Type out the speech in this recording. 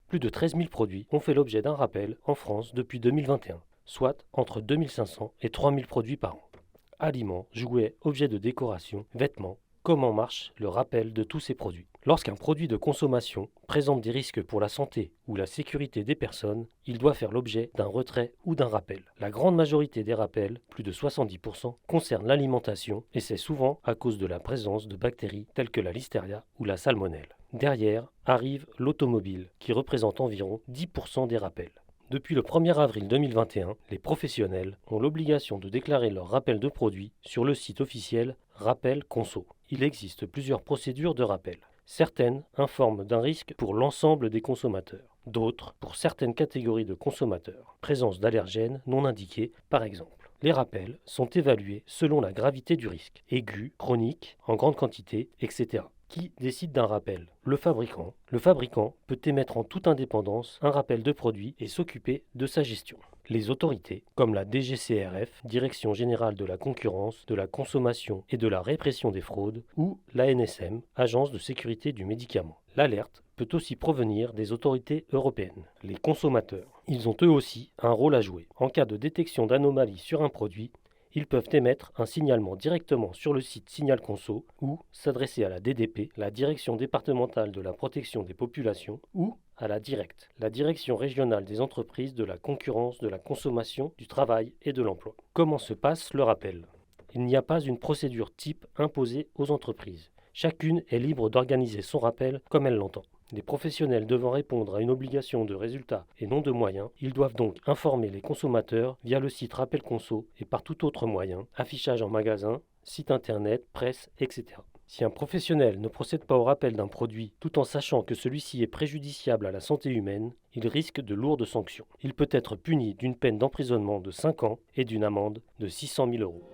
Plus de 13 000 produits ont fait l'objet d'un rappel en France depuis 2021, soit entre 2 500 et 3 000 produits par an. Aliments, jouets, objets de décoration, vêtements. Comment marche le rappel de tous ces produits? Lorsqu'un produit de consommation présente des risques pour la santé ou la sécurité des personnes, il doit faire l'objet d'un retrait ou d'un rappel. La grande majorité des rappels, plus de 70%, concernent l'alimentation et c'est souvent à cause de la présence de bactéries telles que la listeria ou la salmonelle. Derrière arrive l'automobile qui représente environ 10% des rappels. Depuis le 1er avril 2021, les professionnels ont l'obligation de déclarer leur rappel de produits sur le site officiel Rappel Conso. Il existe plusieurs procédures de rappel. Certaines informent d'un risque pour l'ensemble des consommateurs, d'autres pour certaines catégories de consommateurs, présence d'allergènes non indiqués par exemple. Les rappels sont évalués selon la gravité du risque, aigu, chronique, en grande quantité, etc. Qui décide d'un rappel? Le fabricant. Le fabricant peut émettre en toute indépendance un rappel de produit et s'occuper de sa gestion. Les autorités, comme la DGCCRF, Direction générale de la concurrence, de la consommation et de la répression des fraudes, ou l'ANSM, Agence de sécurité du médicament. L'alerte peut aussi provenir des autorités européennes. Les consommateurs, ils ont eux aussi un rôle à jouer. En cas de détection d'anomalies sur un produit, ils peuvent émettre un signalement directement sur le site Signal Conso ou s'adresser à la DDP, la Direction départementale de la protection des populations, ou à la DIRECT, la Direction régionale des entreprises de la concurrence, de la consommation, du travail et de l'emploi. Comment se passe le rappel? Il n'y a pas une procédure type imposée aux entreprises. Chacune est libre d'organiser son rappel comme elle l'entend. Les professionnels devant répondre à une obligation de résultat et non de moyens, ils doivent donc informer les consommateurs via le site Rappel Conso et par tout autre moyen, affichage en magasin, site internet, presse, etc. Si un professionnel ne procède pas au rappel d'un produit tout en sachant que celui-ci est préjudiciable à la santé humaine, il risque de lourdes sanctions. Il peut être puni d'une peine d'emprisonnement de 5 ans et d'une amende de 600 000 euros.